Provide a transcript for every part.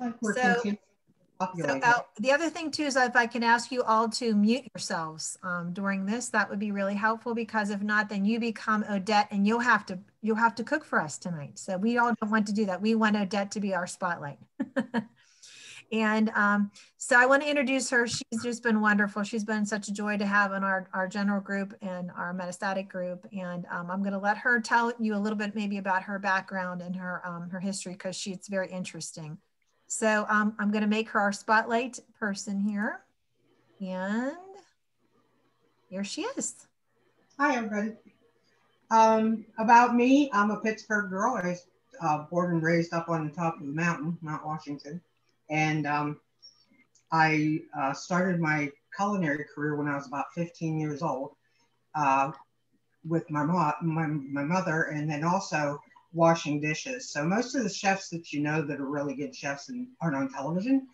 Like we're So, continuing to so populate it. the other thing too is if I can ask you all to mute yourselves during this, that would be really helpful, because if not, then you become Odette and you'll have to cook for us tonight. So we all don't want to do that. We want Odette to be our spotlight. And so I want to introduce her. She's just been wonderful. She's been such a joy to have in our general group and our metastatic group. And I'm going to let her tell you a little bit maybe about her background and her history, because she's very interesting. So I'm going to make her our spotlight person here. And here she is. Hi, everybody. About me, I'm a Pittsburgh girl. I was born and raised up on the top of the mountain, Mount Washington. And I started my culinary career when I was about 15 years old uh, with my mother, and then also washing dishes. So most of the chefs that you know that are really good chefs and aren't on television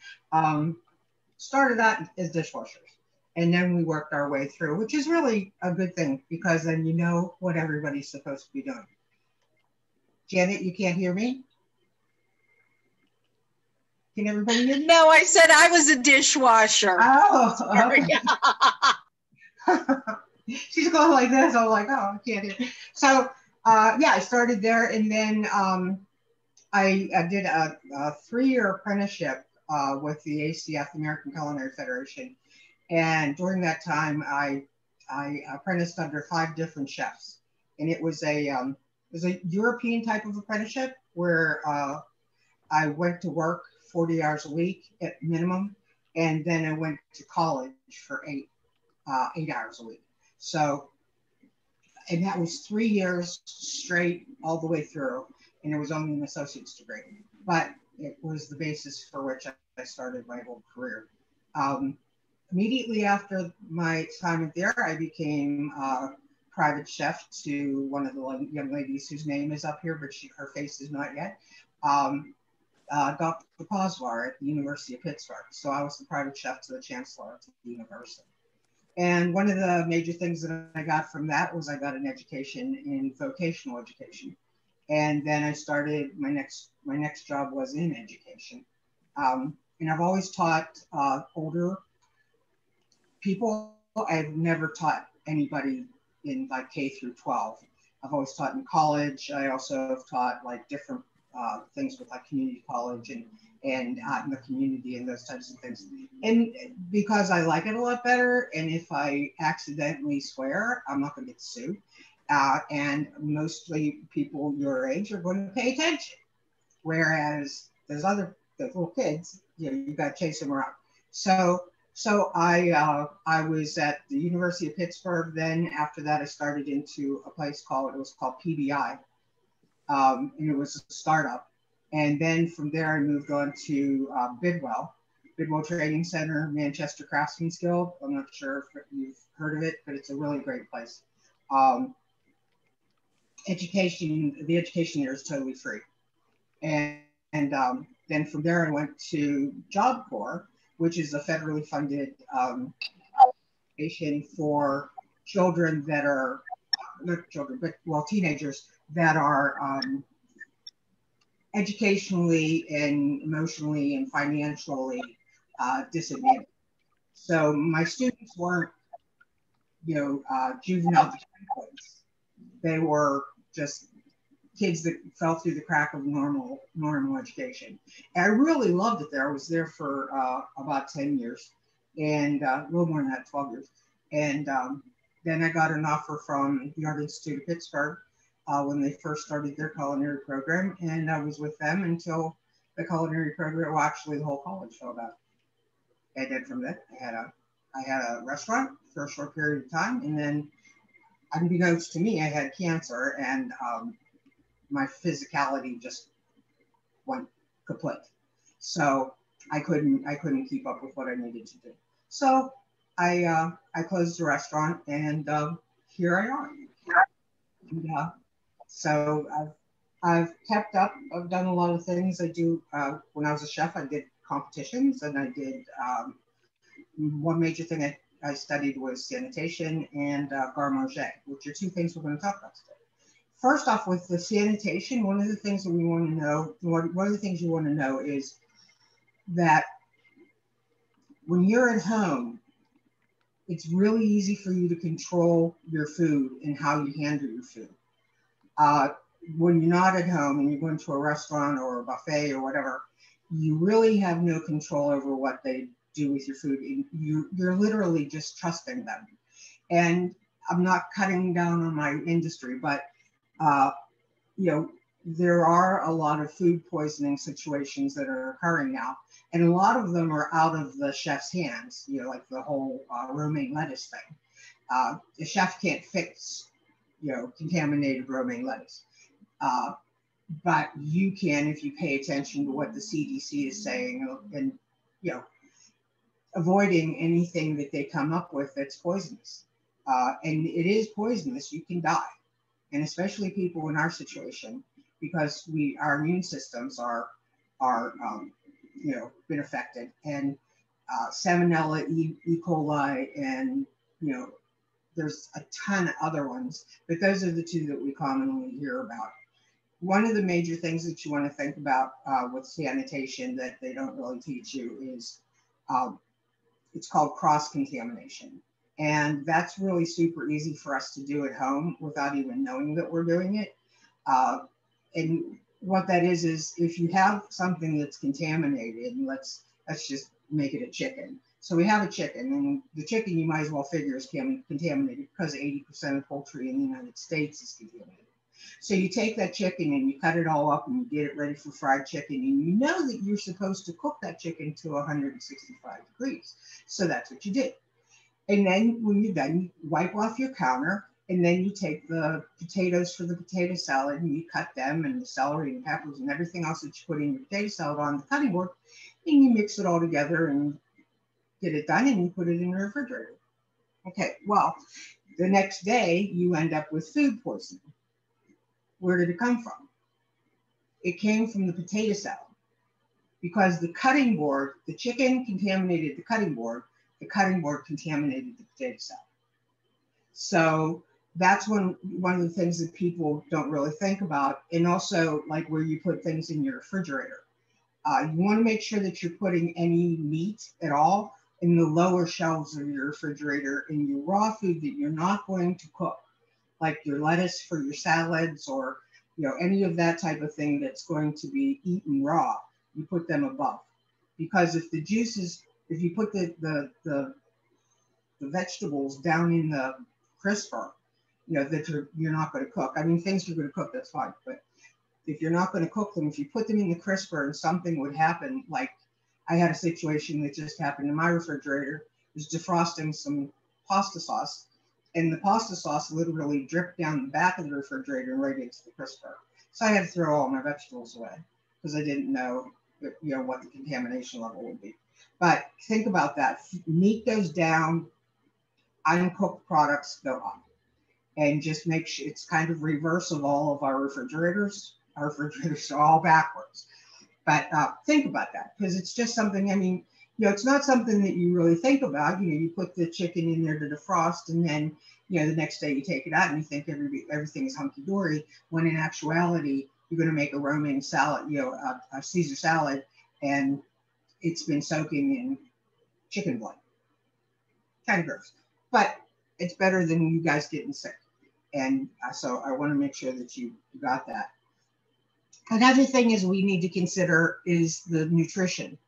started out as dishwashers. And then we worked our way through, which is really a good thing, because then you know what everybody's supposed to be doing. Janet, you can't hear me? Can everybody hear me? No, I said I was a dishwasher. Oh, okay. She's going like this. I'm like, oh, I can't hear. So, yeah, I started there, and then I did a 3-year apprenticeship with the ACF, American Culinary Federation. And during that time, I apprenticed under 5 different chefs, and it was a European type of apprenticeship where I went to work 40 hours a week at minimum, and then I went to college for 8 hours a week. So, and that was 3 years straight all the way through, and it was only an associate's degree, but it was the basis for which I started my whole career. Immediately after my time there, I became private chef to one of the young ladies whose name is up here, but her face is not yet, Dr. Posvar at the University of Pittsburgh. So I was the private chef to the chancellor at the university. And one of the major things that I got from that was I got an education in vocational education. And then I started, my next job was in education. And I've always taught older people. I've never taught anybody in like K through 12. I've always taught in college. I also have taught like different things with like community college and out in the community and those types of things. And because I like it a lot better, and if I accidentally swear, I'm not going to get sued. And mostly people your age are going to pay attention. Whereas those little kids, you got to chase them around. So I was at the University of Pittsburgh. Then after that, I started into a place called PBI. And it was a startup. And then from there, I moved on to Bidwell Training Center, Manchester Craftsmen's Guild. I'm not sure if you've heard of it, but it's a really great place. The education there is totally free. And then from there, I went to Job Corps, which is a federally funded education for children that are, not children, but well, teenagers that are educationally and emotionally and financially disadvantaged. So my students weren't, juvenile delinquents. They were just kids that fell through the crack of normal education. And I really loved it there. I was there for about 10 years and a little more than that, 12 years. And then I got an offer from the Art Institute of Pittsburgh when they first started their culinary program. And I was with them until the culinary program, well, actually the whole college fell out. And then from that, I had a restaurant for a short period of time. And then unbeknownst to me, I had cancer, and my physicality just went kaput. So I couldn't keep up with what I needed to do. So I closed the restaurant, and here I are. And, so I've kept up. I've done a lot of things. I do. When I was a chef, I did competitions, and I did one major thing I studied was sanitation and garde-manger, which are 2 things we're going to talk about today. First off, with the sanitation, one of the things that we want to know, one of the things you want to know is that when you're at home, it's really easy for you to control your food and how you handle your food. When you're not at home and you're going to a restaurant or a buffet or whatever, you really have no control over what they do with your food. You're literally just trusting them. And I'm not cutting down on my industry, but there are a lot of food poisoning situations that are occurring now. And a lot of them are out of the chef's hands, like the whole romaine lettuce thing. The chef can't fix, contaminated romaine lettuce. But you can if you pay attention to what the CDC is saying and, avoiding anything that they come up with that's poisonous. And it is poisonous, you can die. And especially people in our situation, because our immune systems are been affected, and Salmonella, E. coli, and there's a ton of other ones, but those are the two that we commonly hear about. One of the major things that you want to think about with sanitation that they don't really teach you is it's called cross-contamination. And that's really super easy for us to do at home without even knowing that we're doing it. And what that is if you have something that's contaminated, and let's just make it a chicken. So we have a chicken, and the chicken you might as well figure is contaminated because 80% of poultry in the United States is contaminated. So you take that chicken and you cut it all up and you get it ready for fried chicken, and you know that you're supposed to cook that chicken to 165 degrees. So that's what you do. And then when you're done, you wipe off your counter, and then you take the potatoes for the potato salad and you cut them, and the celery and peppers and everything else that you put in your potato salad on the cutting board, and you mix it all together and get it done, and you put it in the refrigerator. Okay, well, the next day you end up with food poisoning. Where did it come from? It came from the potato salad, because the cutting board, the chicken contaminated the cutting board contaminated the potato salad. So that's one of the things that people don't really think about. And also, like where you put things in your refrigerator. You want to make sure that you're putting any meat at all in the lower shelves of your refrigerator, and your raw food that you're not going to cook, like your lettuce for your salads, or any of that type of thing that's going to be eaten raw, you put them above. Because if the juices, if you put the vegetables down in the crisper, that you're not going to cook. I mean, things you're going to cook, that's fine. But if you're not going to cook them, if you put them in the crisper and something would happen, like I had a situation that just happened in my refrigerator, was defrosting some pasta sauce, and the pasta sauce literally dripped down the back of the refrigerator and right into the crisper. So I had to throw all my vegetables away because I didn't know, what the contamination level would be. But think about that. Meat goes down, uncooked products go up. And just make sure it's kind of reverse of all of our refrigerators. Our refrigerators are all backwards. But think about that, because it's just something, I mean, it's not something that you really think about. You put the chicken in there to defrost, and then, the next day you take it out and you think everything is hunky-dory, when in actuality, you're going to make a romaine salad, a Caesar salad, and it's been soaking in chicken blood. Kind of gross. But it's better than you guys getting sick. And so I want to make sure that you got that. Another thing is we need to consider is the nutrition.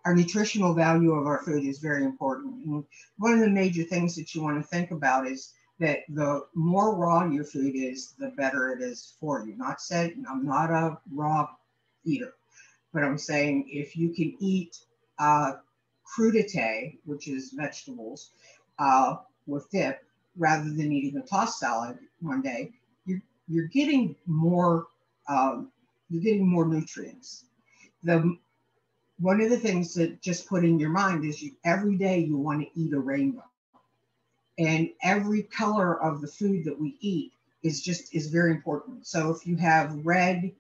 Our nutritional value of our food is very important. And one of the major things that you want to think about is that the more raw your food is, the better it is for you. Not saying I'm not a raw eater, but I'm saying if you can eat crudité, which is vegetables, with dip, rather than eating a tossed salad one day, you're getting more nutrients. One of the things that just put in your mind is every day you want to eat a rainbow, and every color of the food that we eat is very important. So if you have red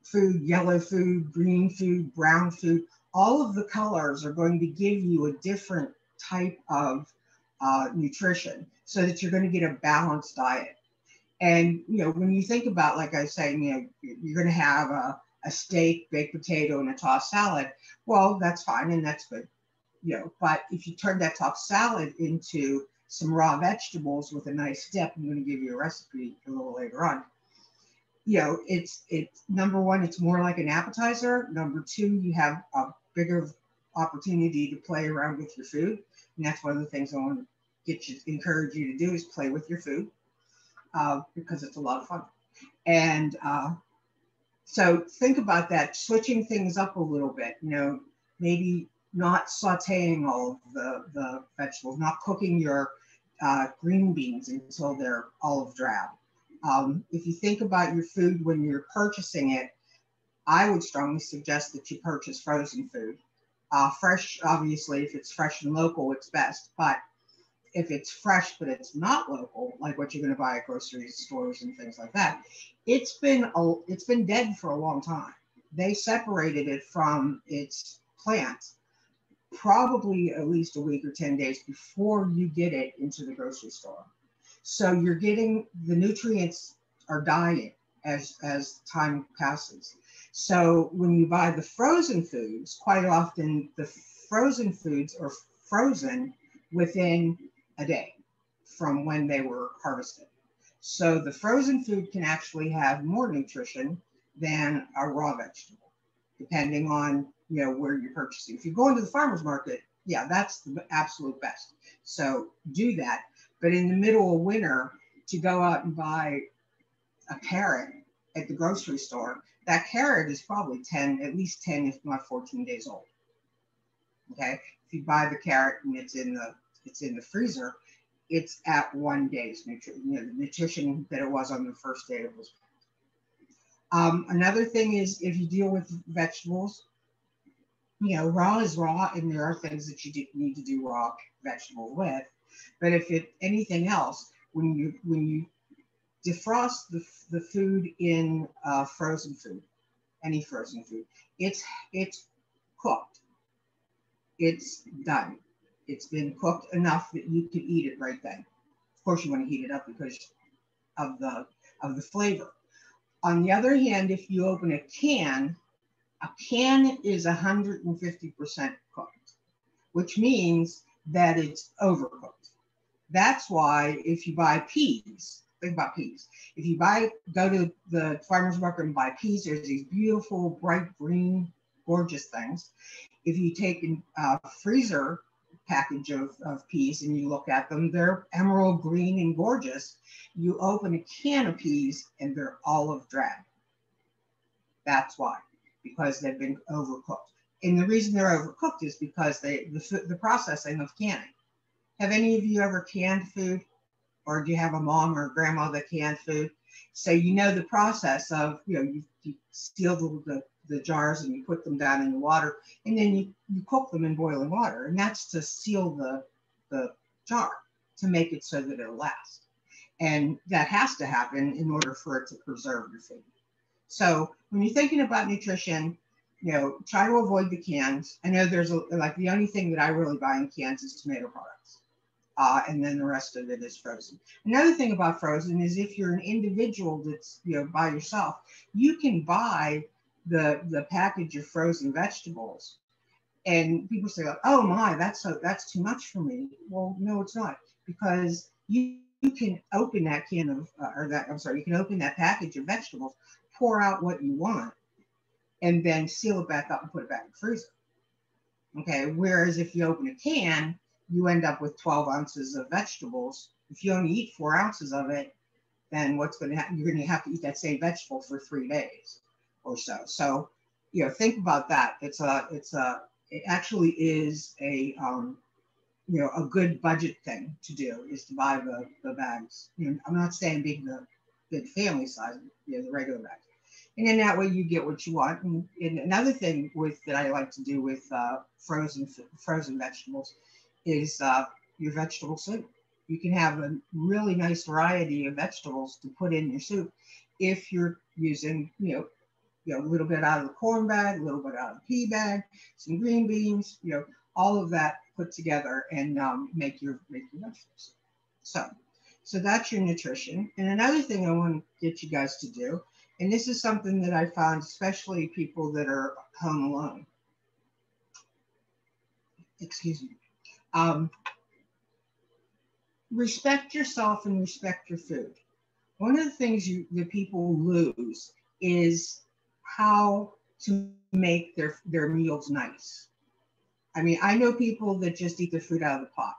food, yellow food, green food, brown food, all of the colors are going to give you a different type of nutrition, so that you're going to get a balanced diet. And when you think about, like I say, you're going to have a a steak, baked potato, and a tossed salad, well, that's fine and that's good, you know. But if you turn that tossed salad into some raw vegetables with a nice dip, I'm going to give you a recipe a little later on. You know, it's number one, it's more like an appetizer. Number two, you have a bigger opportunity to play around with your food, and that's one of the things I want to encourage you to do is play with your food, because it's a lot of fun. And so think about that, switching things up a little bit. You know, maybe not sautéing all of the vegetables, not cooking your green beans until they're olive drab. If you think about your food when you're purchasing it, I would strongly suggest that you purchase frozen food. Fresh, obviously, if it's fresh and local, it's best. But if it's fresh but it's not local, like what you're going to buy at grocery stores and things like that, it's been dead for a long time. They separated it from its plant probably at least a week or 10 days before you get it into the grocery store. So you're getting, the nutrients are dying as time passes. So when you buy the frozen foods, quite often the frozen foods are frozen within a day from when they were harvested. So the frozen food can actually have more nutrition than a raw vegetable, depending on, you know, where you're purchasing. If you go into the farmer's market, yeah, that's the absolute best. So do that. But in the middle of winter, to go out and buy a carrot at the grocery store, that carrot is probably at least 10, if not 14 days old. Okay, if you buy the carrot and it's in the freezer, it's at 1 day's nutrition, you know, the nutrition that it was on the first day it was. Another thing is, if you deal with vegetables, you know, raw is raw, and there are things that you need to do raw vegetables with. But if anything else, when you defrost the food in frozen food, any frozen food, it's cooked. It's done. It's been cooked enough that you can eat it right then. Of course, you want to heat it up because of the flavor. On the other hand, if you open a can is 150% cooked, which means that it's overcooked. That's why if you buy peas, think about peas. If you go to the farmer's market and buy peas, there's these beautiful, bright green, gorgeous things. If you take a freezer package of peas and you look at them, they're emerald green and gorgeous. You open a can of peas and they're olive drab. That's why, because they've been overcooked. And the reason they're overcooked is because the processing of canning. Have any of you ever canned food? Or do you have a mom or a grandma that canned food? So you know the process of, you know, you seal the jars and you put them down in the water, and then you cook them in boiling water. And that's to seal the jar, to make it so that it'll last. And that has to happen in order for it to preserve your food. So when you're thinking about nutrition, you know, try to avoid the cans. I know there's like the only thing that I really buy in cans is tomato products. And then the rest of it is frozen. Another thing about frozen is if you're an individual that's, you know, by yourself, you can buy the package of frozen vegetables. And people say, like, oh my, that's too much for me. Well, no, it's not, because you can open that can of, you can open that package of vegetables, pour out what you want, and then seal it back up and put it back in the freezer. Okay, whereas if you open a can, you end up with 12 ounces of vegetables. If you only eat 4 ounces of it, then what's going to happen? You're going to have to eat that same vegetable for 3 days or so. So, you know, think about that. It actually is a, you know, a good budget thing to do, is to buy the bags. You know, I'm not saying big family size, you know, the regular bags. And then that way you get what you want. And another thing that I like to do with frozen vegetables is your vegetable soup. You can have a really nice variety of vegetables to put in your soup if you're using, you know, a little bit out of the corn bag, a little bit out of the pea bag, some green beans, you know, all of that put together and make your vegetables. So that's your nutrition. And another thing I want to get you guys to do And this is something that I found, especially people that are home alone. Excuse me. Respect yourself and respect your food. One of the things that people lose is how to make their meals nice. I mean, I know people that just eat their food out of the pot,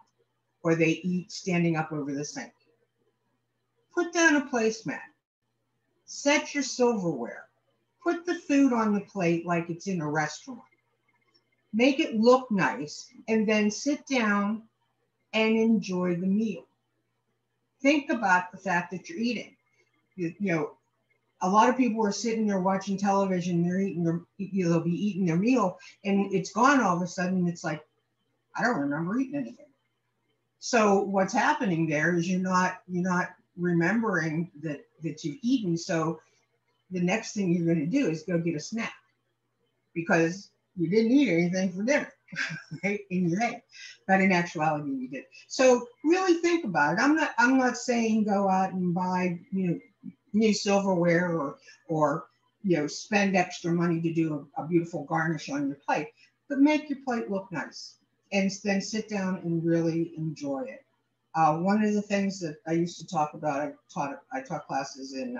or they eat standing up over the sink. Put down a placemat. Set your silverware. Put the food on the plate like it's in a restaurant. Make it look nice, and then sit down and enjoy the meal. Think about the fact that you're eating. You know, a lot of people are sitting there watching television. They're eating they'll be eating their meal, and it's gone all of a sudden. It's like, I don't remember eating anything. So what's happening there is you're not remembering that you've eaten. So the next thing you're going to do is go get a snack because you didn't eat anything for dinner, right? In your head, but in actuality you did. So really think about it. I'm not saying go out and buy new silverware or spend extra money to do a beautiful garnish on your plate, but make your plate look nice and then sit down and really enjoy it. One of the things that I used to talk about, I taught classes in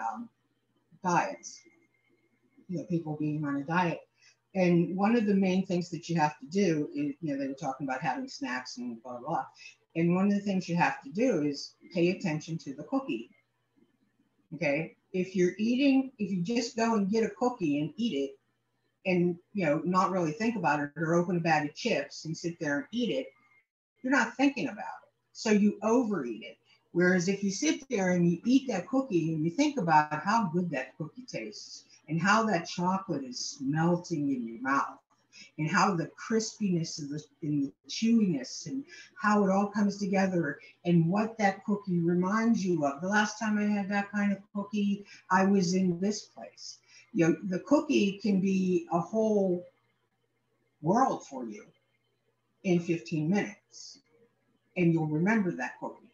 diets, people being on a diet. And one of the main things that you have to do is, they were talking about having snacks and blah, blah, blah. And one of the things you have to do is pay attention to the cookie. Okay. If you just go and get a cookie and eat it and, not really think about it, or open a bag of chips and sit there and eat it, you're not thinking about it. So you overeat it. Whereas if you sit there and you eat that cookie and you think about how good that cookie tastes and how that chocolate is melting in your mouth and how the crispiness and the chewiness and how it all comes together and what that cookie reminds you of. The last time I had that kind of cookie, I was in this place. The cookie can be a whole world for you in 15 minutes. And you'll remember that cookie,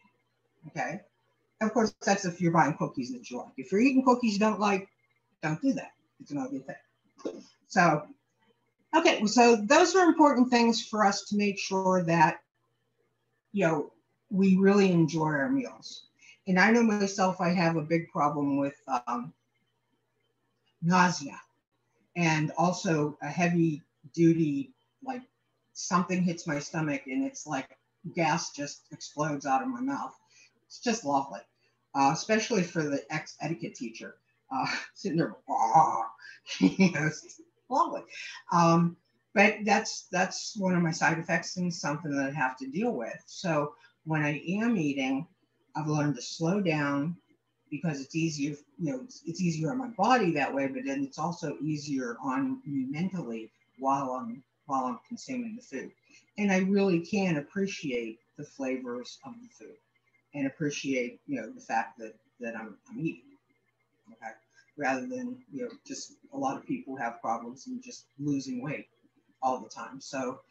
okay? Of course, that's if you're buying cookies that you like. If you're eating cookies you don't like, don't do that. It's not a good thing. So, okay, so those are important things for us to make sure that, we really enjoy our meals. And I know myself, I have a big problem with nausea and also a heavy duty, like something hits my stomach and it's like gas just explodes out of my mouth. It's just lovely, especially for the ex-etiquette teacher sitting there, it's lovely. But that's one of my side effects and something that I have to deal with. So when I am eating, I've learned to slow down because it's easier, it's easier on my body that way, but then it's also easier on me mentally while I'm consuming the food. And I really can appreciate the flavors of the food and appreciate, the fact that I'm eating, okay? Rather than, just a lot of people have problems in just losing weight all the time. So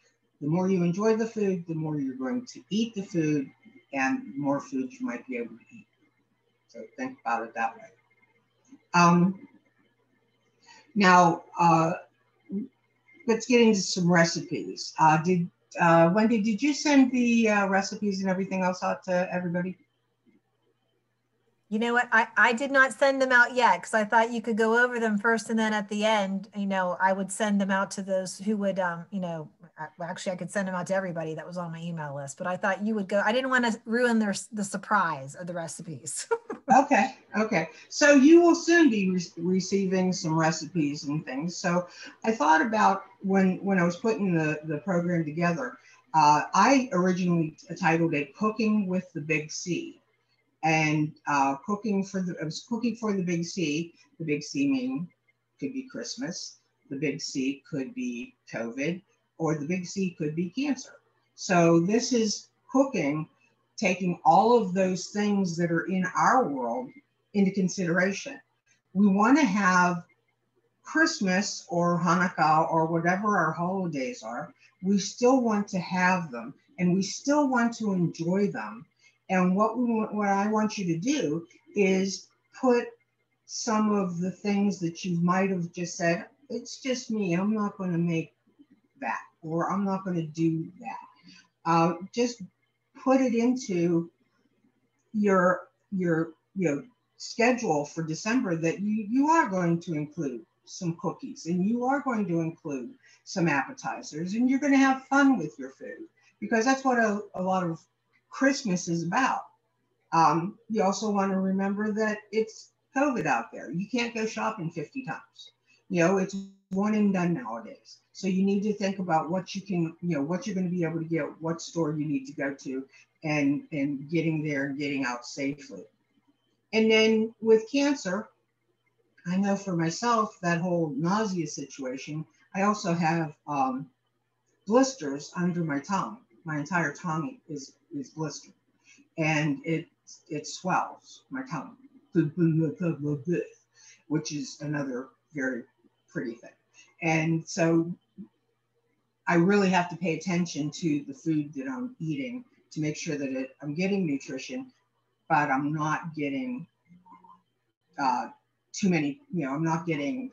the more you enjoy the food, the more you're going to eat the food and the more food you might be able to eat. So think about it that way. Now, let's get into some recipes. Wendy, did you send the recipes and everything else out to everybody? You know what? I did not send them out yet because I thought you could go over them first and then at the end, I would send them out to those who would, actually I could send them out to everybody that was on my email list, but I thought you would go. I didn't want to ruin the surprise of the recipes. Okay. So you will soon be receiving some recipes and things. So I thought about when I was putting the program together, I originally titled it Cooking with the Big C. And cooking for the Big C. The Big C meaning could be Christmas. The Big C could be COVID, or the Big C could be cancer. So this is cooking, taking all of those things that are in our world into consideration. We want to have Christmas or Hanukkah or whatever our holidays are. We still want to have them, and we still want to enjoy them. And what I want you to do is put some of the things that you might have just said, it's just me, I'm not going to make that, or I'm not going to do that. Just put it into your schedule for December, that you are going to include some cookies, and you are going to include some appetizers, and you're going to have fun with your food, because that's what a lot of Christmas is about. You also want to remember that it's COVID out there. You can't go shopping 50 times. It's one and done nowadays. So you need to think about what you can, what you're going to be able to get, what store you need to go to, and getting there and getting out safely. And then with cancer, I know for myself, that whole nausea situation, I also have blisters under my tongue. My entire tongue is blistered, and it swells my tongue, which is another very pretty thing. And so I really have to pay attention to the food that I'm eating to make sure that I'm getting nutrition, but I'm not getting too many, I'm not getting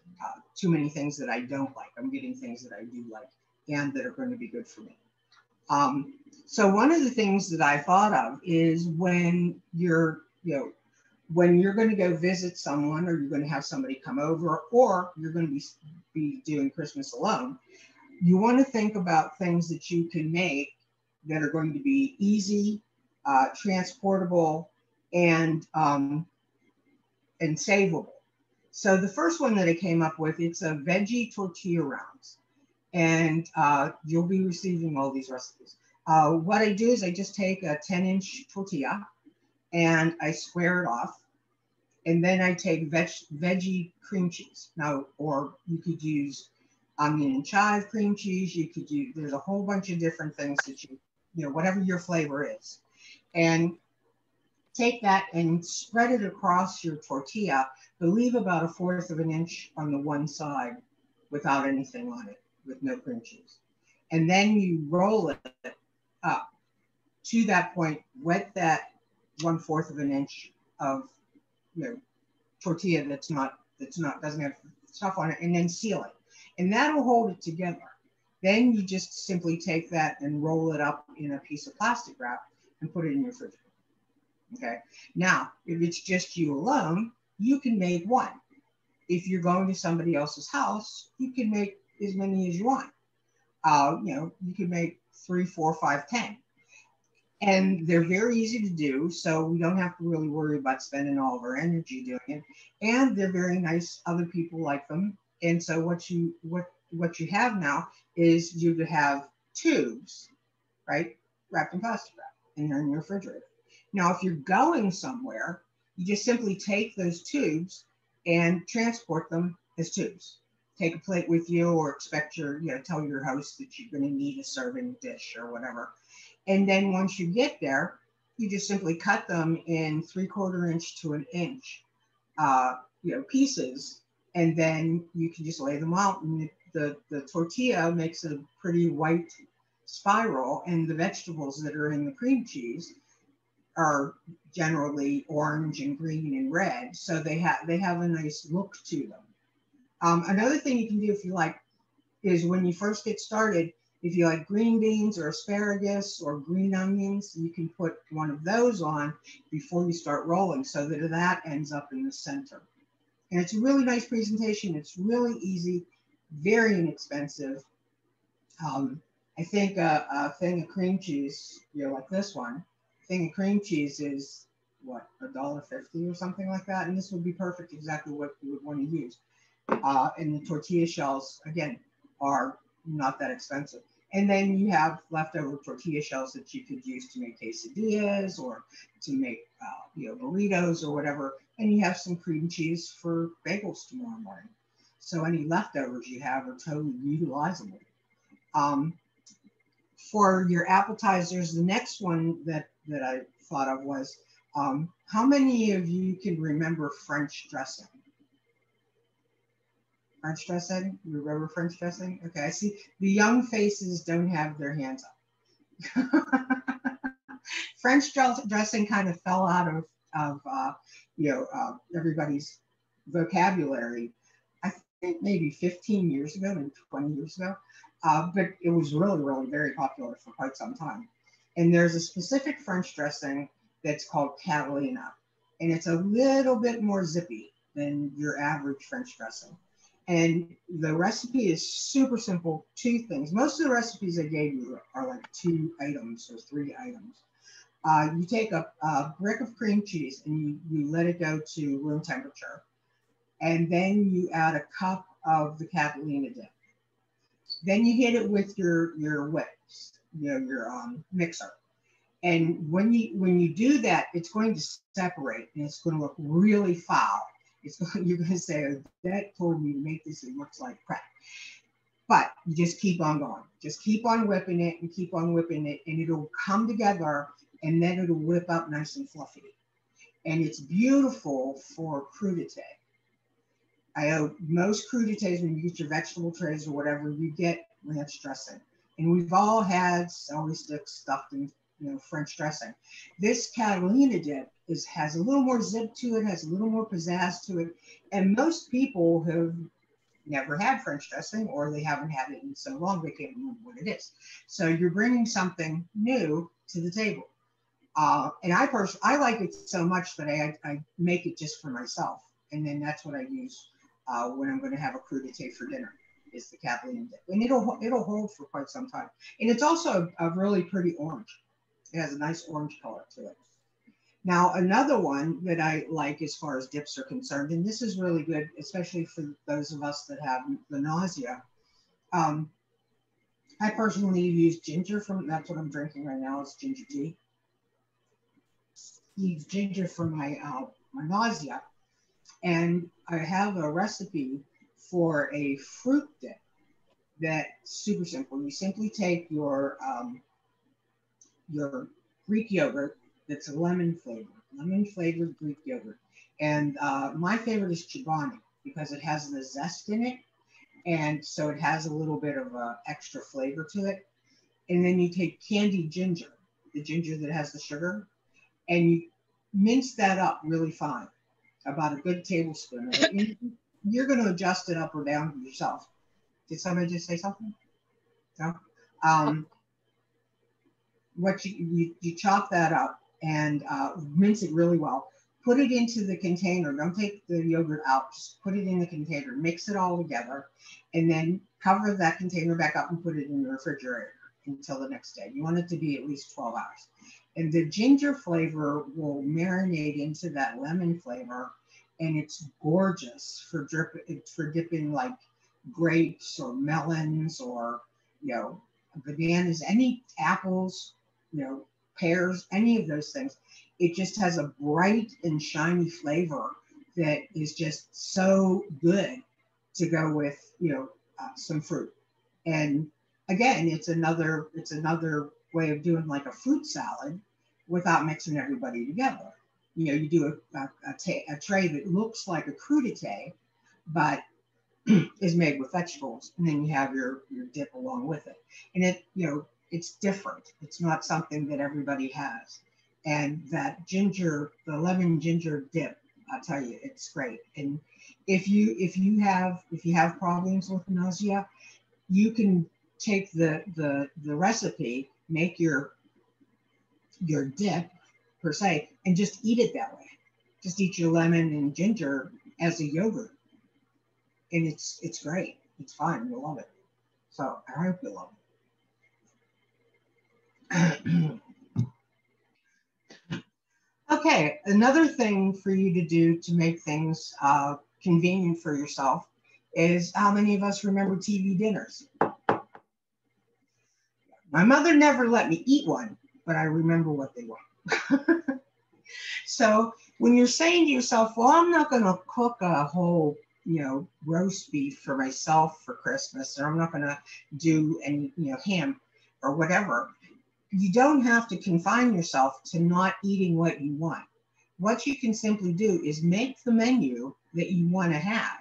too many things that I don't like. I'm getting things that I do like and that are going to be good for me. So one of the things that I thought of is when you're going to go visit someone, or you're going to have somebody come over, or you're going to be doing Christmas alone, you want to think about things that you can make that are going to be easy, transportable, and savable. So the first one that I came up with, it's a veggie tortilla rounds, and you'll be receiving all these recipes. What I do is I just take a 10-inch tortilla and I square it off, and then I take veggie cream cheese. Now, or you could use onion and chive cream cheese. You could use, there's a whole bunch of different things that whatever your flavor is, and take that and spread it across your tortilla, but leave about 1/4 of an inch on the one side without anything on it, with no cream cheese. And then you roll it up to that point, wet that 1/4 of an inch of tortilla doesn't have stuff on it, and then seal it. And that'll hold it together. Then you just simply take that and roll it up in a piece of plastic wrap and put it in your refrigerator. Okay. Now, if it's just you alone, you can make one. If you're going to somebody else's house, you can make as many as you want. You can make 3, 4, 5, 10. And they're very easy to do, so we don't have to really worry about spending all of our energy doing it. And they're very nice. Other people like them. And so what you have now is you have tubes, right, wrapped in plastic wrap, and they're in your refrigerator. Now, if you're going somewhere, you just simply take those tubes and transport them as tubes. Take a plate with you, or expect tell your host that you're going to need a serving dish or whatever. And then once you get there, you just simply cut them in 3/4 inch to an inch, pieces, and then you can just lay them out. And the tortilla makes a pretty white spiral, and the vegetables that are in the cream cheese are generally orange and green and red, so they have a nice look to them. Another thing you can do, if you like, is when you first get started, if you like green beans or asparagus or green onions, you can put one of those on before you start rolling, so that ends up in the center. And it's a really nice presentation. It's really easy, very inexpensive. I think a thing of cream cheese, like this one, thing of cream cheese is what, $1.50 or something like that. And this would be perfect, exactly what you would want to use. And the tortilla shells, again, are not that expensive. And then you have leftover tortilla shells that you could use to make quesadillas or to make burritos or whatever. And you have some cream cheese for bagels tomorrow morning. So any leftovers you have are totally utilizable. For your appetizers, the next one that I thought of was, how many of you can remember French dressing? French dressing? You remember French dressing? Okay, I see the young faces don't have their hands up. French dressing kind of fell out of everybody's vocabulary, I think maybe 15 years ago, maybe 20 years ago. But it was really, really very popular for quite some time. And there's a specific French dressing that's called Catalina. And it's a little bit more zippy than your average French dressing. And the recipe is super simple, 2 things. Most of the recipes I gave you are like 2 items or 3 items. You take a brick of cream cheese and you let it go to room temperature. And then you add a cup of the Catalina dip. Then you hit it with your whips, your mixer. And when you do that, it's going to separate and it's going to look really foul. You're going to say, oh, that told me to make this, it looks like crap. But you just keep on going. Just keep on whipping it and keep on whipping it, and it'll come together, and then it'll whip up nice and fluffy. And it's beautiful for crudité. I know most crudités, when you get your vegetable trays or whatever, you get ranch dressing. And we've all had celery sticks stuffed in French dressing. This Catalina dip has a little more zip to it, has a little more pizzazz to it. And most people have never had French dressing, or they haven't had it in so long they can't remember what it is. So you're bringing something new to the table. And I like it so much that I make it just for myself. And then that's what I use when I'm going to have a crudité for dinner, is the Catalina dip. And it'll hold for quite some time. And it's also a really pretty orange. It has a nice orange color to it. Now, another one that I like as far as dips are concerned, and this is really good, especially for those of us that have the nausea. I personally use ginger that's what I'm drinking right now, is ginger tea. Use ginger for my nausea. And I have a recipe for a fruit dip that's super simple. You simply take your Greek yogurt that's a lemon flavored Greek yogurt. And my favorite is Chobani because it has the zest in it. And so it has a little bit of extra flavor to it. And then you take candied ginger, the ginger that has the sugar, and you mince that up really fine, about a good tablespoon of it. You're going to adjust it up or down yourself. Did somebody just say something? No? What you chop that up and mince it really well. Put it into the container. Don't take the yogurt out. Just put it in the container. Mix it all together, and then cover that container back up and put it in the refrigerator until the next day. You want it to be at least 12 hours. And the ginger flavor will marinate into that lemon flavor, and it's gorgeous for dipping like grapes or melons or bananas, any apples, pears, any of those things. It just has a bright and shiny flavor that is just so good to go with, some fruit. And again, it's another way of doing like a fruit salad without mixing everybody together. You do a tray that looks like a crudité, but is made with vegetables, and then you have your dip along with it. And it's different. It's not something that everybody has. And that ginger, the lemon ginger dip, I'll tell you, it's great. And if you have problems with nausea, you can take the recipe, make your dip per se, and just eat it that way. Just eat your lemon and ginger as a yogurt, and it's great. It's fine. You'll love it. So I hope you love it. Okay, another thing for you to do to make things convenient for yourself is, how many of us remember TV dinners? My mother never let me eat one, but I remember what they were. So when you're saying to yourself, well, I'm not going to cook a whole, roast beef for myself for Christmas, or I'm not going to do any, ham or whatever, you don't have to confine yourself to not eating what you want. What you can simply do is make the menu that you want to have,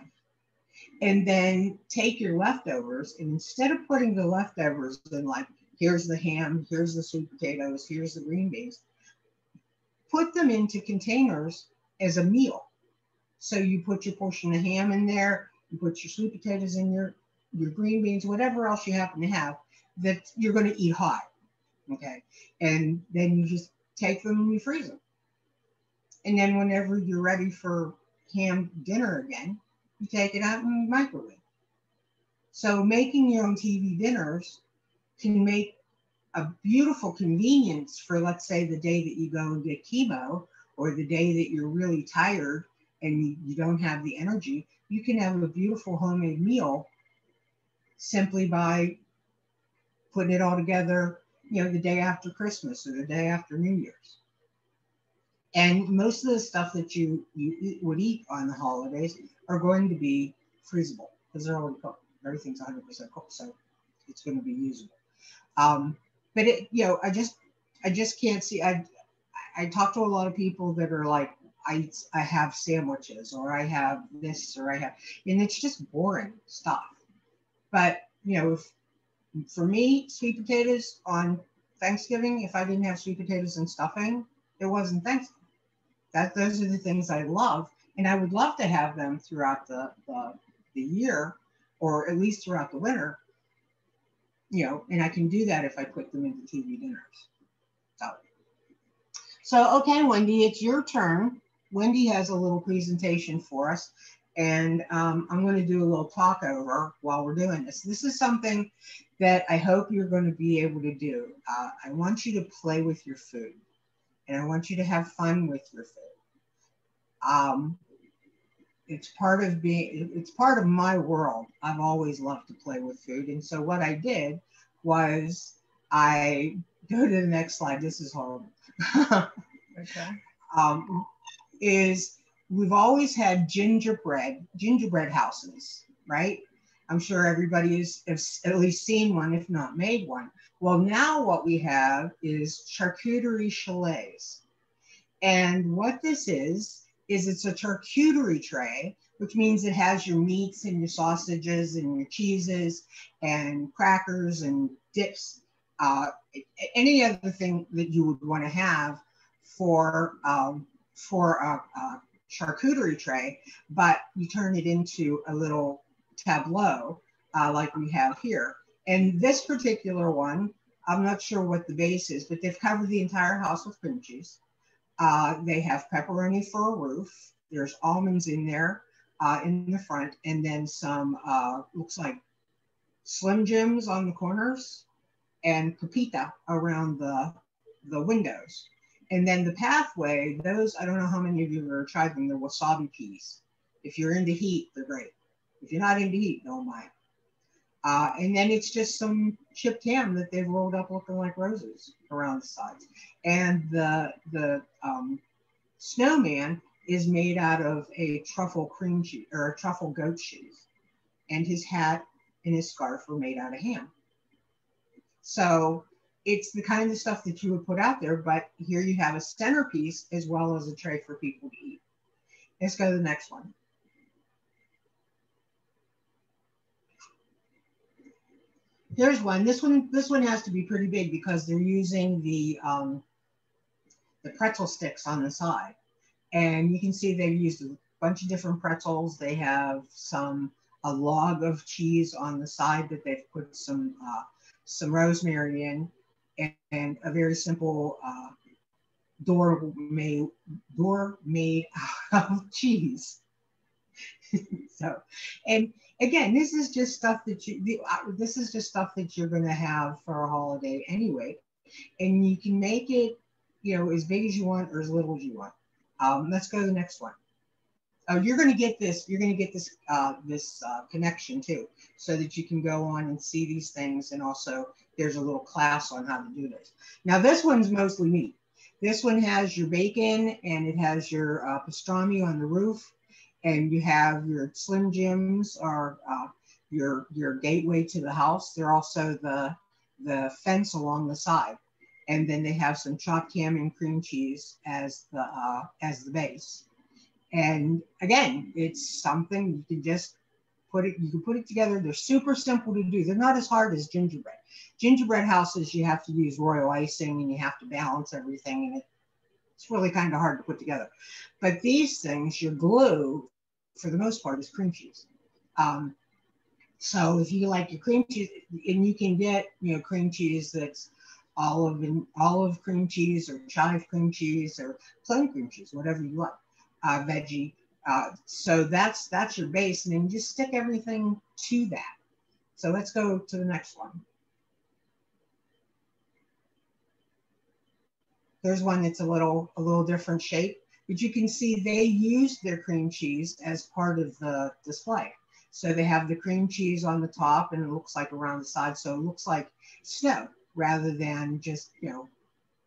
and then take your leftovers, and instead of putting the leftovers in like, here's the ham, here's the sweet potatoes, here's the green beans, put them into containers as a meal. So you put your portion of ham in there, you put your sweet potatoes in your green beans, whatever else you happen to have that you're going to eat hot. Okay. And then you just take them and you freeze them. And then whenever you're ready for ham dinner again, you take it out and microwave. So making your own TV dinners can make a beautiful convenience for, let's say, the day that you go and get chemo, or the day that you're really tired and you don't have the energy. You can have a beautiful homemade meal simply by putting it all together, you know, the day after Christmas or the day after New Year's. And most of the stuff that you would eat on the holidays are going to be freezable because they're already cooked. Everything's 100% cooked, so it's going to be usable. But it, you know, I just can't see. I talk to a lot of people that are like, I have sandwiches, or I have this, or I have, and it's just boring stuff. But you know, for me, sweet potatoes on Thanksgiving, if I didn't have sweet potatoes and stuffing, it wasn't Thanksgiving. Those are the things I love, and I would love to have them throughout the year, or at least throughout the winter. You know, and I can do that if I put them into TV dinners. So okay, Wendy, it's your turn. Wendy has a little presentation for us, and I'm going to do a little talk over while we're doing this. This is something that I hope you're going to be able to do. I want you to play with your food, and I want you to have fun with your food. It's part of my world. I've always loved to play with food, and so what I did was I go to the next slide. This is horrible. Okay. Is we've always had gingerbread houses, right? I'm sure everybody has at least seen one, if not made one. Well, now what we have is charcuterie chalets. And what this is it's a charcuterie tray, which means it has your meats and your sausages and your cheeses and crackers and dips, any other thing that you would want to have for a charcuterie tray, but you turn it into a little tableau like we have here. And this particular one, I'm not sure what the base is, but they've covered the entire house with cream cheese. They have pepperoni for a roof. There's almonds in there in the front, and then some looks like Slim Jims on the corners and pepita around the windows. And then the pathway, those, I don't know how many of you have ever tried them, they're wasabi peas. If you're into heat, they're great. If you're not into heat, don't mind. And then it's just some chipped ham that they've rolled up looking like roses around the sides. And the snowman is made out of a truffle cream cheese or a truffle goat cheese. And his hat and his scarf were made out of ham. So it's the kind of stuff that you would put out there, but here you have a centerpiece as well as a tray for people to eat. Let's go to the next one. Here's one. This one has to be pretty big because they're using the pretzel sticks on the side. And you can see they've used a bunch of different pretzels. They have a log of cheese on the side that they've put some rosemary in, and a very simple door made out of cheese. So, and again, this is just stuff that you're going to have for a holiday anyway, and you can make it, you know, as big as you want or as little as you want. Let's go to the next one. You're going to get this. You're going to get this connection too, so that you can go on and see these things. And also, there's a little class on how to do this. Now, this one's mostly meat. This one has your bacon, and it has your pastrami on the roof, and you have your Slim Jims or your gateway to the house. They're also the fence along the side, and then they have some chopped ham and cream cheese as the base. And again, it's something you can just put it together. They're super simple to do. They're not as hard as gingerbread. Gingerbread houses, you have to use royal icing and you have to balance everything, and it's really kind of hard to put together. But these things, your glue for the most part, is cream cheese. So if you like your cream cheese, and you can get, you know, cream cheese that's olive cream cheese or chive cream cheese or plain cream cheese, whatever you like, veggie. So that's your base, and then you just stick everything to that. So let's go to the next one. There's one that's a little different shape, but you can see they used their cream cheese as part of the display. So they have the cream cheese on the top, and it looks like around the side. So it looks like snow rather than just, you know,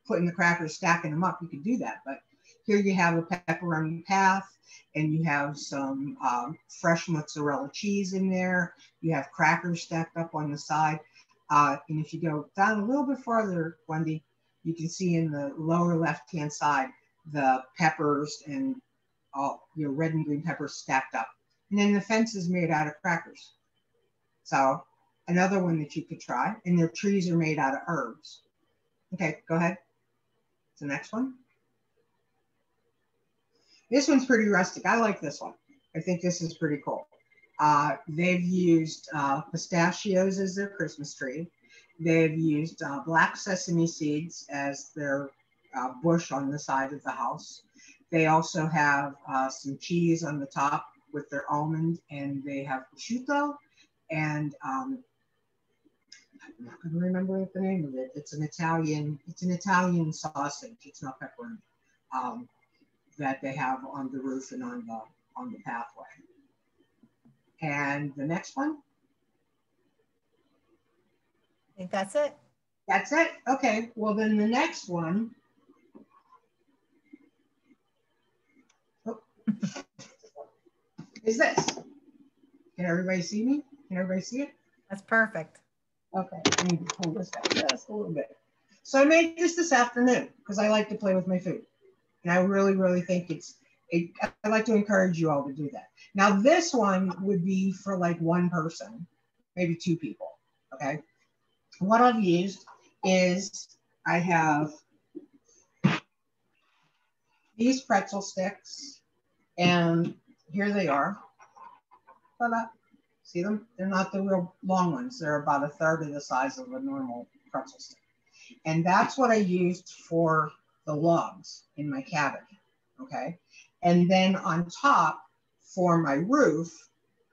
putting the crackers, stacking them up. You could do that, but here you have a pepperoni path, and you have some fresh mozzarella cheese in there. You have crackers stacked up on the side. And if you go down a little bit farther, Wendy, you can see in the lower left-hand side, the peppers and all, you know, red and green peppers stacked up. And then the fence is made out of crackers. So another one that you could try, and their trees are made out of herbs. Okay, go ahead. The next one. This one's pretty rustic. I like this one. I think this is pretty cool. They've used pistachios as their Christmas tree. They've used black sesame seeds as their bush on the side of the house. They also have some cheese on the top with their almond, and they have prosciutto, and I'm not going to remember the name of it. It's an Italian sausage. It's not pepperoni. That they have on the roof and on the pathway. And the next one. I think that's it. That's it? Okay, well then the next one. Is this. Can everybody see me? Can everybody see it? That's perfect. Okay, I need to pull this down just a little bit. So I made this afternoon because I like to play with my food. And I really, really think I'd like to encourage you all to do that. Now this one would be for like one person, maybe two people, okay? What I've used is I have these pretzel sticks, and here they are. Ta-da. See them? They're not the real long ones. They're about a third of the size of a normal pretzel stick. And that's what I used for the logs in my cabin, okay? And then on top, for my roof,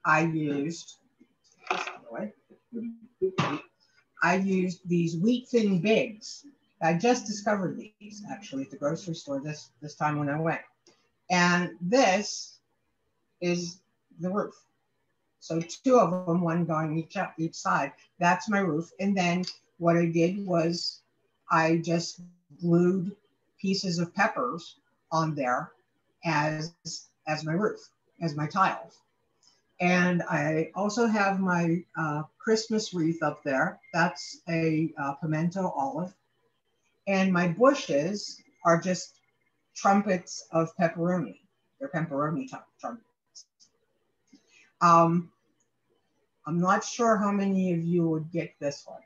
I used these wheat thin bigs. I just discovered these actually at the grocery store this time when I went. And this is the roof. So two of them, one going each side. That's my roof. And then what I did was I just glued pieces of peppers on there as my roof, as my tiles. And I also have my Christmas wreath up there. That's a pimento olive. And my bushes are just trumpets of pepperoni. They're pepperoni trumpets. I'm not sure how many of you would get this one.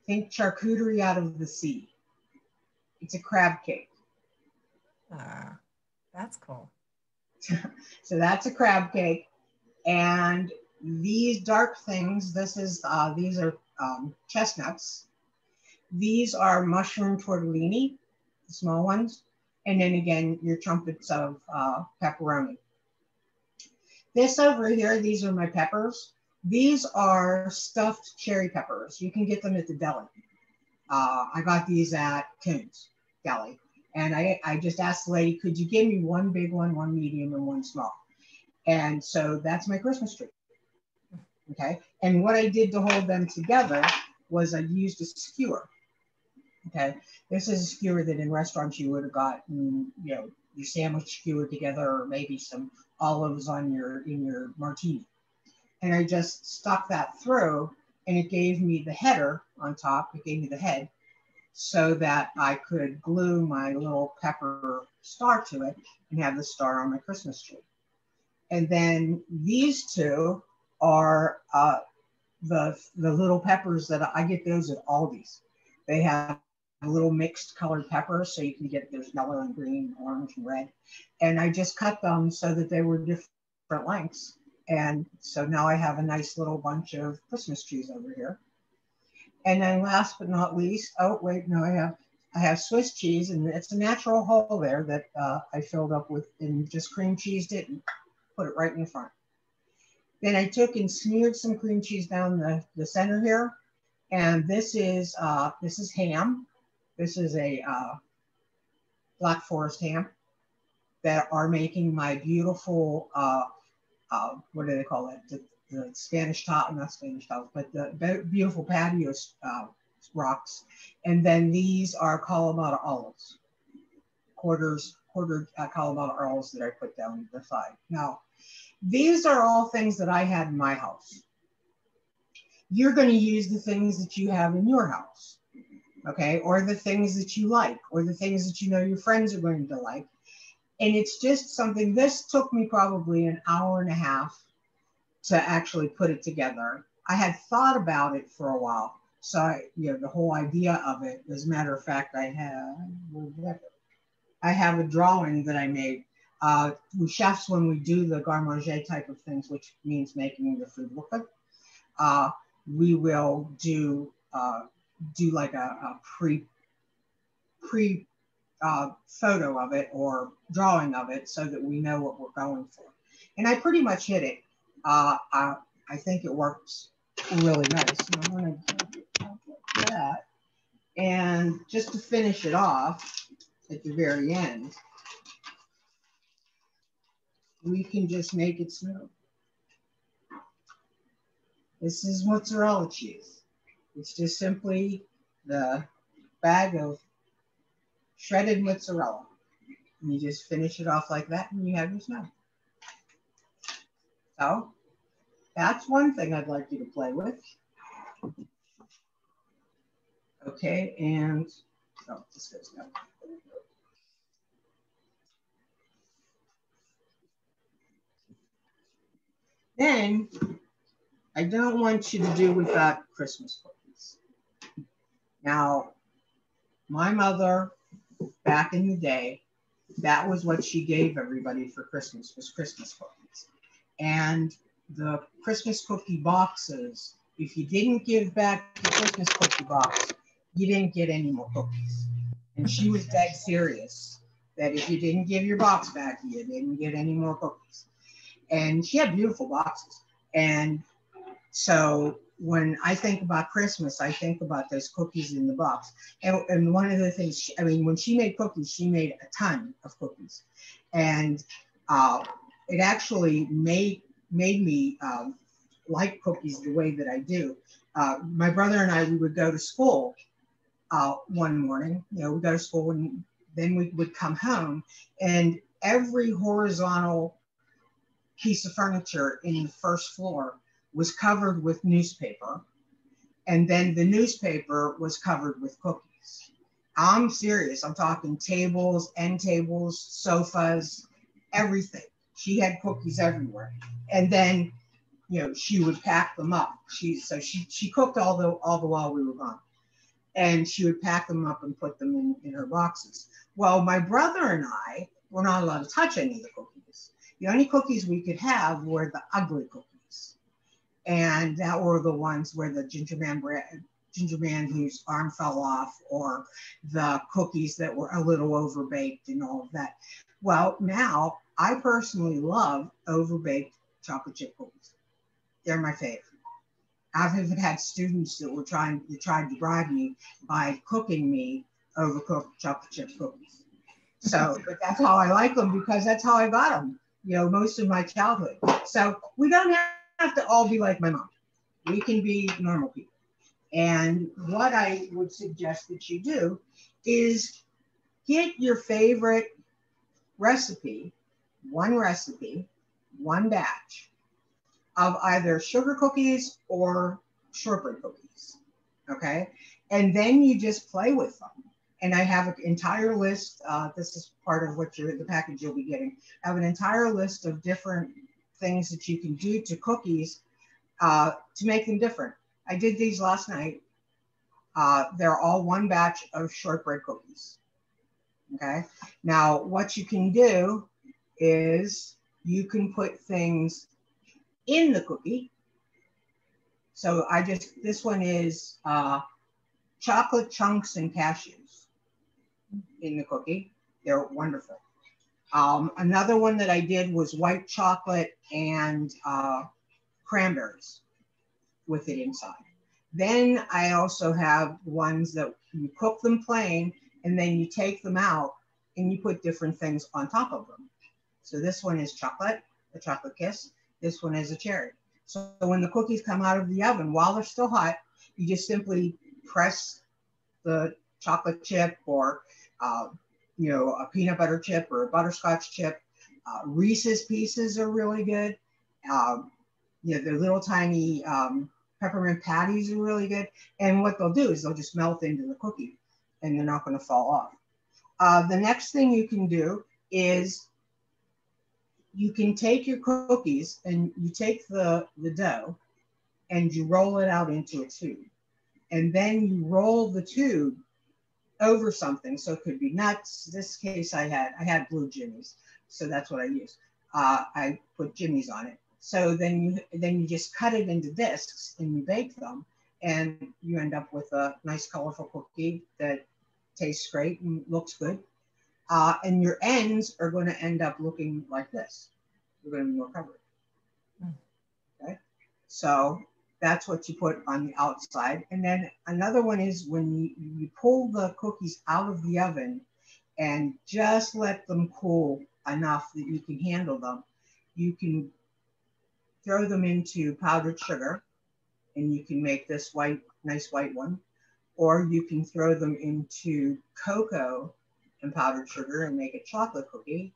Think charcuterie out of the sea. It's a crab cake. That's cool. So that's a crab cake. And these dark things, these are chestnuts. These are mushroom tortellini, the small ones. And then again, your trumpets of pepperoni. This over here, these are my peppers. These are stuffed cherry peppers. You can get them at the deli. I got these at Coons Deli. And I just asked the lady, could you give me one big one, one medium, and one small? And so that's my Christmas tree. Okay. And what I did to hold them together was I used a skewer. Okay. This is a skewer that in restaurants you would have gotten, you know, your sandwich skewer together, or maybe some olives on in your martini. And I just stuck that through, and it gave me the header on top. It gave me the head so that I could glue my little pepper star to it and have the star on my Christmas tree. And then these two are the little peppers that I get those at Aldi's. They have little mixed colored peppers, so you can get, there's yellow and green, orange and red. And I just cut them so that they were different lengths. And so now I have a nice little bunch of Christmas trees over here. And then last but not least, oh wait, no, I have Swiss cheese, and it's a natural hole there that I filled up with and just cream cheesed it and put it right in the front. Then I took and smeared some cream cheese down the center here. And this is ham. This is a Black Forest ham that are making my beautiful, what do they call it? The Spanish top, not Spanish top, but the beautiful patio rocks. And then these are Kalamata olives, quartered Kalamata olives that I put down the side. Now, these are all things that I had in my house. You're going to use the things that you have in your house, okay? Or the things that you like, or the things that you know your friends are going to like. And it's just something, this took me probably an hour and a half to actually put it together. I had thought about it for a while. So, the whole idea of it, as a matter of fact, I have a drawing that I made. We chefs, when we do the garde manger type of things, which means making the food look good, we will do like a pre photo of it or drawing of it so that we know what we're going for. And I pretty much hit it. I think it works really nice. And I'm going to do like that. And just to finish it off at the very end, we can just make it smooth. This is mozzarella cheese. It's just simply the bag of shredded mozzarella. And you just finish it off like that and you have your snow. So that's one thing I'd like you to play with. Okay, and oh, this goes down. Then I don't want you to do without Christmas cookies. Now, my mother, back in the day, that was what she gave everybody for Christmas, was Christmas cookies. And the Christmas cookie boxes, if you didn't give back the Christmas cookie box, you didn't get any more cookies. And she was dead serious that if you didn't give your box back, you didn't get any more cookies. And she had beautiful boxes. And so when I think about Christmas, I think about those cookies in the box. And one of the things, when she made cookies, she made a ton of cookies. And it actually made me like cookies the way that I do. My brother and I, we would go to school one morning. We'd go to school and then we would come home, and every horizontal piece of furniture in the first floor was covered with newspaper, and then the newspaper was covered with cookies. I'm serious. I'm talking tables, end tables, sofas, everything. She had cookies everywhere. And then, she would pack them up. She cooked all the while we were gone. And she would pack them up and put them in her boxes. Well, my brother and I were not allowed to touch any of the cookies. The only cookies we could have were the ugly cookies. And that were the ones where the ginger man whose arm fell off, or the cookies that were a little overbaked and all of that. Well, now I personally love overbaked chocolate chip cookies. They're my favorite. I've even had students that tried to bribe me by cooking me overcooked chocolate chip cookies. So, but that's how I like them, because that's how I got them, most of my childhood. So we don't have to all be like my mom. We can be normal people. And what I would suggest that you do is get your favorite recipe, one batch of either sugar cookies or shortbread cookies, okay? And then you just play with them. And I have an entire list, this is part of what the package you'll be getting. I have an entire list of different things that you can do to cookies to make them different. I did these last night. They're all one batch of shortbread cookies. Okay. Now, what you can do is you can put things in the cookie. So this one is chocolate chunks and cashews in the cookie. They're wonderful. Another one that I did was white chocolate and cranberries with it inside. Then I also have ones that you cook them plain and then you take them out and you put different things on top of them. So this one is chocolate, a chocolate kiss. This one is a cherry. So when the cookies come out of the oven, while they're still hot, you just simply press the chocolate chip or, you know, a peanut butter chip or a butterscotch chip. Reese's Pieces are really good. You know, the little tiny peppermint patties are really good. And what they'll do is they'll just melt into the cookie and they're not going to fall off. The next thing you can do is you can take your cookies and you take the dough and you roll it out into a tube. And then you roll the tube over something. So it could be nuts. This case I had blue jimmies. So that's what I used. I put jimmies on it. So then you just cut it into discs and you bake them and you end up with a nice colorful cookie that tastes great and looks good. And your ends are going to end up looking like this. They're going to be more covered. Okay. So that's what you put on the outside. And then another one is when you pull the cookies out of the oven and just let them cool enough that you can handle them, you can throw them into powdered sugar and you can make this nice white one, or you can throw them into cocoa and powdered sugar and make a chocolate cookie.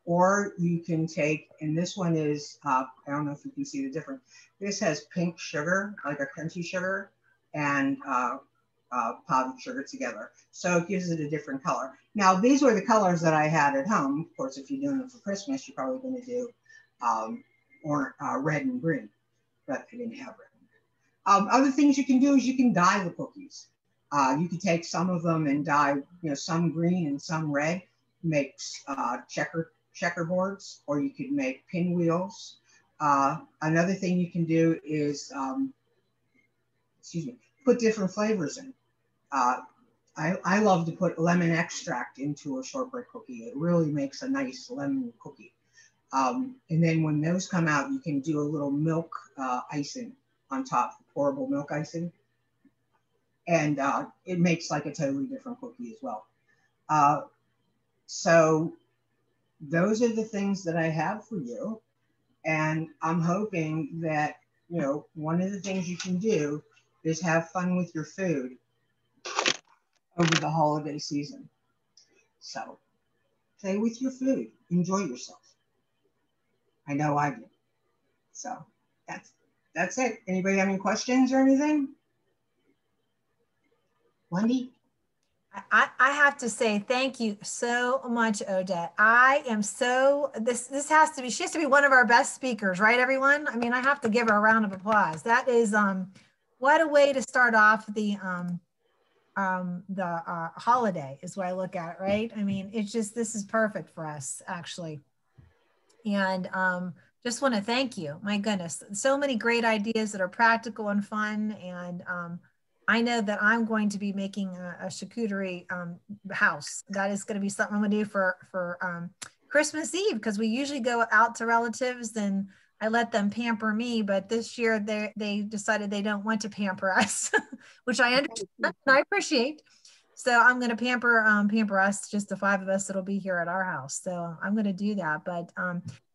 Or you can take, and this one is, I don't know if you can see the difference. This has pink sugar, like a crunchy sugar, and powdered sugar together. So it gives it a different color. Now, these were the colors that I had at home. Of course, if you're doing it for Christmas, you're probably going to do red and green, but I didn't have red. Other things you can do is you can dye the cookies. You can take some of them and dye, you know, some green and some red, makes checkerboards, or you could make pinwheels. Another thing you can do is, put different flavors in. I love to put lemon extract into a shortbread cookie. It really makes a nice lemon cookie. And then when those come out, you can do a little milk icing on top, pourable milk icing. And it makes like a totally different cookie as well. So those are the things that I have for you. And I'm hoping that, you know, one of the things you can do is have fun with your food over the holiday season. So play with your food, enjoy yourself. I know I do. So that's it. Anybody have any questions or anything? Wendy? I have to say thank you so much, Odette. I am so, this has to be, she has to be one of our best speakers, right, everyone? I mean, I have to give her a round of applause. That is, what a way to start off the holiday is what I look at, right? I mean, it's just, this is perfect for us, actually. And just want to thank you. My goodness, so many great ideas that are practical and fun. And I know that I'm going to be making a charcuterie house. That is going to be something I'm going to do for Christmas Eve, because we usually go out to relatives and I let them pamper me. But this year they decided they don't want to pamper us, which I understand and I appreciate. So I'm going to pamper us, just the 5 of us that'll be here at our house. So I'm going to do that. But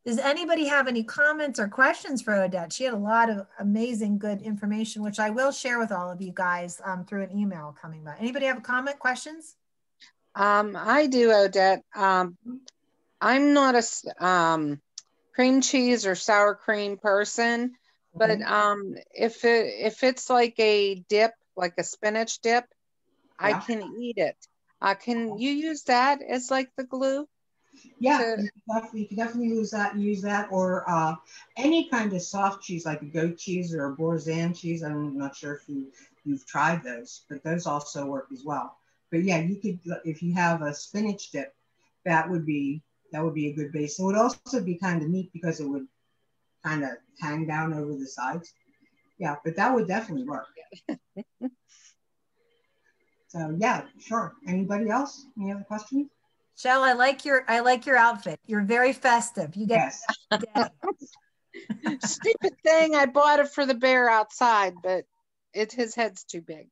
does anybody have any comments or questions for Odette? She had a lot of amazing, good information, which I will share with all of you guys through an email coming by. Anybody have a comment, questions? I do, Odette. I'm not a cream cheese or sour cream person, but if it's like a dip, like a spinach dip, I can eat it. Can you use that as like the glue? Yeah, you can definitely use that, or any kind of soft cheese like a goat cheese or a Boursin cheese. I'm not sure if you've tried those, but those also work as well. But yeah, you could, if you have a spinach dip, that would be a good base. It would also be kind of neat because it would kind of hang down over the sides. Yeah, but that would definitely work. So yeah, sure. Anybody else? Any other questions? Shell, I like your outfit. You're very festive. You get Yes. Stupid thing. I bought it for the bear outside, but his head's too big.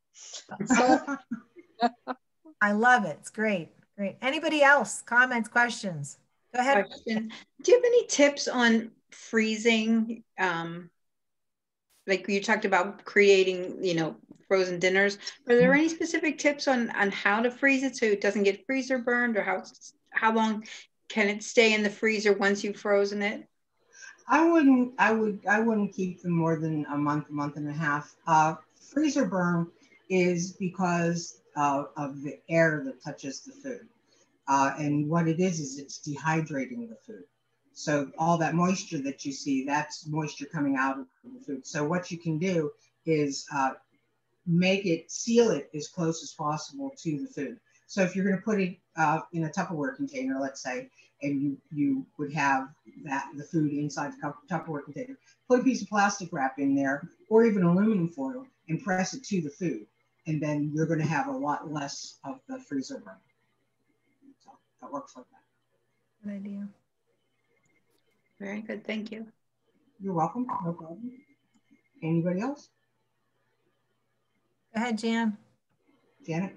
I love it. It's great. Great. Anybody else? Comments, questions? Go ahead. Question. Do you have any tips on freezing? Like you talked about creating, frozen dinners. Are there any specific tips on how to freeze it so it doesn't get freezer burned, or how long can it stay in the freezer once you've frozen it? I wouldn't keep them more than a month and a half. Freezer burn is because of the air that touches the food. And what it is it's dehydrating the food. So all that moisture that you see, that's moisture coming out of the food. So what you can do is seal it as close as possible to the food. So if you're going to put it in a Tupperware container, let's say, and you would have the food inside the Tupperware container, put a piece of plastic wrap in there or even aluminum foil and press it to the food. And then you're going to have a lot less of the freezer burn. So that works like that. Good idea. Very good. Thank you. You're welcome. No problem. Anybody else? Go ahead, Jan. Janet?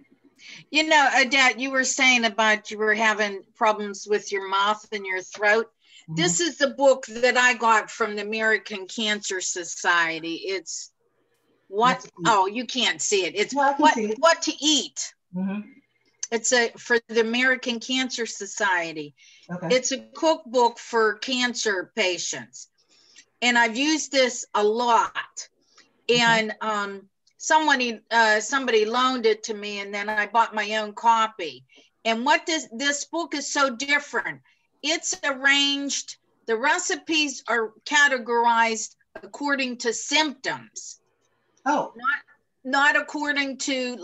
Odette, you were saying about you were having problems with your mouth and your throat. Mm-hmm. This is the book that I got from the American Cancer Society. It's you can't see it. It's what to eat. Mm-hmm. It's for the American Cancer Society. Okay. It's a cookbook for cancer patients. And I've used this a lot. And somebody loaned it to me, and then I bought my own copy. And this book is so different. It's arranged, the recipes are categorized according to symptoms. Oh. Not according to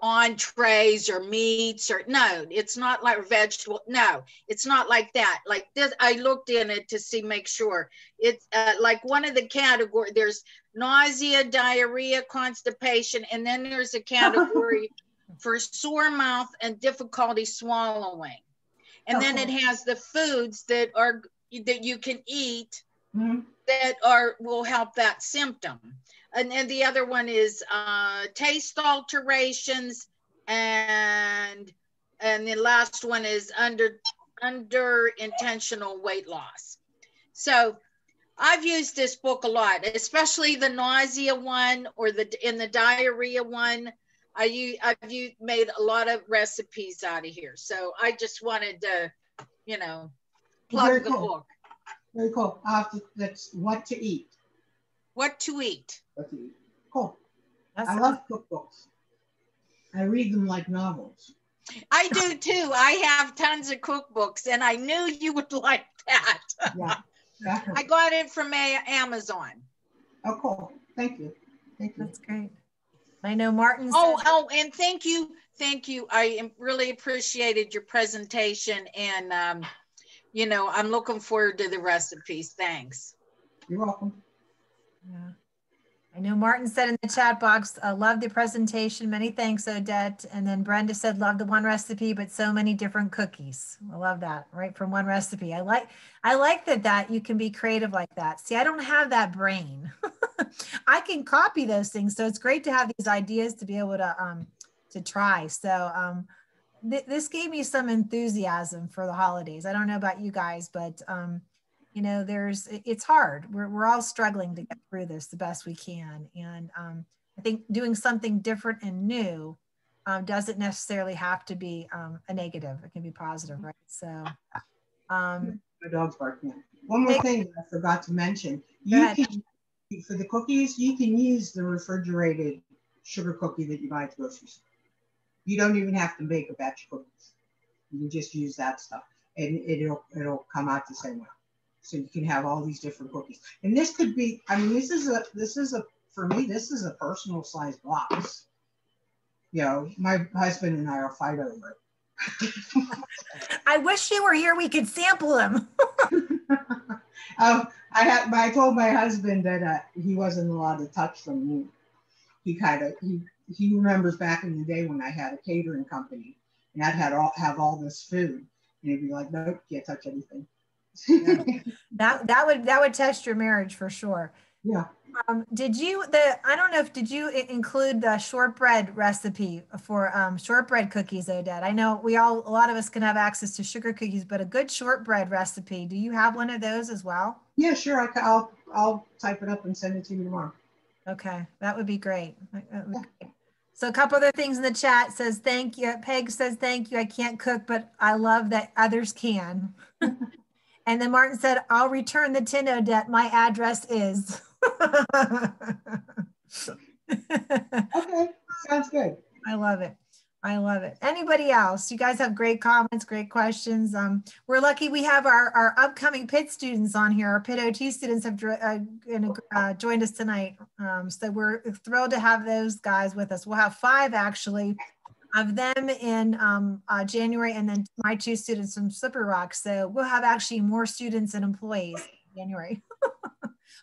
entrees or meats no, it's not like vegetable. No, it's not like that. Like this, I looked in it to make sure. It's like one of the categories, there's nausea, diarrhea, constipation, and then there's a category for sore mouth and difficulty swallowing. And then it has the foods that you can eat that will help that symptom. And then the other one is taste alterations, and the last one is under intentional weight loss. So I've used this book a lot, especially the nausea one or the diarrhea one. I've made a lot of recipes out of here. So I just wanted to, plug the book. Very cool. That's what to eat. What to eat. What to eat. Cool. I love cookbooks. I read them like novels. I do too. I have tons of cookbooks, and I knew you would like that. Yeah. I got it from Amazon. Oh, cool. Thank you. That's great. I know Martin. And thank you. I really appreciated your presentation, and I'm looking forward to the recipes. Thanks. You're welcome. Yeah. I know Martin said in the chat box, love the presentation. Many thanks, Odette. And then Brenda said, love the one recipe, but so many different cookies. I love that, right? From one recipe. I like that you can be creative like that. See, I don't have that brain. I can copy those things. So it's great to have these ideas to be able to try. So this gave me some enthusiasm for the holidays. I don't know about you guys, but it's hard. We're all struggling to get through this the best we can. And I think doing something different and new doesn't necessarily have to be a negative. It can be positive, right? So. My dog's barking. One more thing that I forgot to mention. For the cookies, you can use the refrigerated sugar cookie that you buy at the grocery store. You don't even have to make a batch of cookies. You just use that stuff, and it'll come out the same way. So you can have all these different cookies. And this could be, I mean, this is a for me, this is a personal size box. You know, my husband and I will fight over it. I wish you were here. We could sample them. I told my husband that he wasn't allowed to touch them. He remembers back in the day when I had a catering company and I'd have all this food, and he'd be like, "Nope, can't touch anything." that would test your marriage for sure. Yeah. Did you include the shortbread recipe for shortbread cookies, Odette? I know a lot of us can have access to sugar cookies, but a good shortbread recipe. Do you have one of those as well? Yeah, sure. I'll type it up and send it to you tomorrow. Okay, that would be great. So a couple other things in the chat says thank you. Peg says thank you. I can't cook, but I love that others can. And then Martin said, I'll return the tin, Odette. My address is. Okay, sounds good. I love it. I love it. Anybody else? You guys have great comments, great questions. We're lucky we have our upcoming PIT students on here. Our PIT OT students have joined us tonight. So we're thrilled to have those guys with us. We'll have 5 actually of them in January, and then my 2 students from Slippery Rock. So we'll have actually more students and employees in January.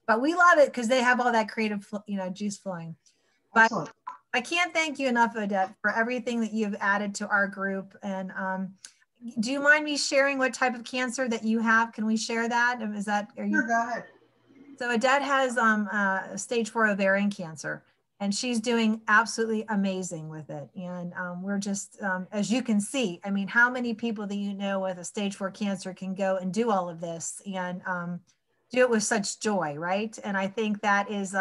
But we love it because they have all that creative, juice flowing. But Excellent. I can't thank you enough, Odette, for everything that you've added to our group. And do you mind me sharing what type of cancer that you have? Can we share that? Sure, go ahead. So Odette has stage 4 ovarian cancer, and she's doing absolutely amazing with it. And we're just, as you can see, I mean, how many people that you know with a stage 4 cancer can go and do all of this and do it with such joy, right? And I think that is,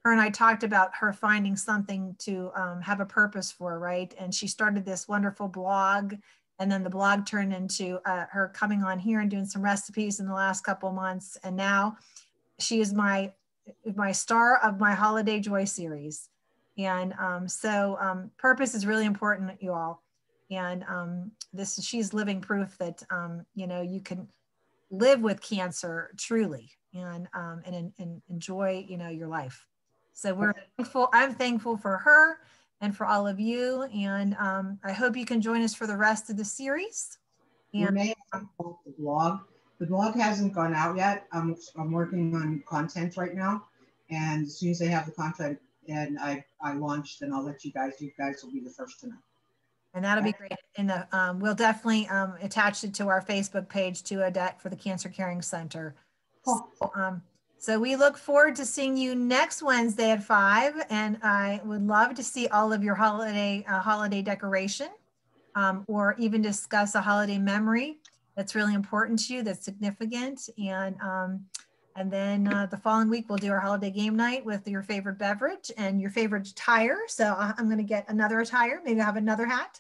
her and I talked about her finding something to have a purpose for, right? And she started this wonderful blog, and then the blog turned into her coming on here and doing some recipes in the last couple of months. And now she is my star of my Holiday Joy series. And so purpose is really important, you all. And she's living proof that, you can live with cancer truly and enjoy, your life. So we're thankful. I'm thankful for her and for all of you. And I hope you can join us for the rest of the series. And we may have the blog. The blog hasn't gone out yet. I'm working on content right now. And as soon as I have the content and I launch, then I'll let you guys will be the first to know. And that'll be great. And we'll definitely attach it to our Facebook page to Odette for the Cancer Caring Center. Cool. So we look forward to seeing you next Wednesday at 5. And I would love to see all of your holiday decoration or even discuss a holiday memory that's really important to you, that's significant. And then the following week, we'll do our holiday game night with your favorite beverage and your favorite attire. So I'm going to get another attire. Maybe I'll have another hat.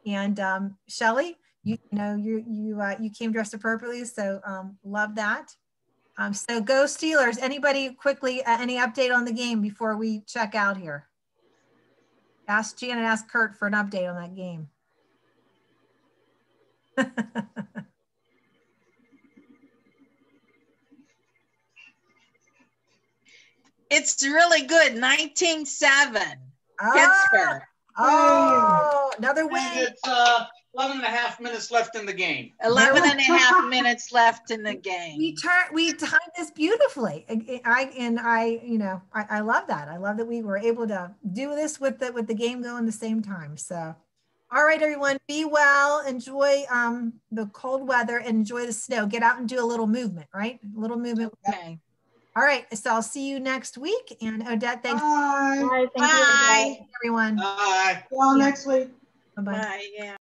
And Shelly, you came dressed appropriately. So love that. So go Steelers. Anybody quickly, any update on the game before we check out here? Ask Janet, ask Kurt for an update on that game. It's really good. 19-7. Pittsburgh. Oh, another win. It's 11 and a half minutes left in the game. 11 and a half minutes left in the game. We timed this beautifully. I love that. I love that we were able to do this with the game going the same time. So, all right, everyone, be well. Enjoy the cold weather and enjoy the snow. Get out and do a little movement, right? A little movement. Okay. All right. So I'll see you next week. And Odette, thanks. Bye. Bye. Thank you, everyone. Bye. See you all next week. Bye-bye. Bye. Yeah.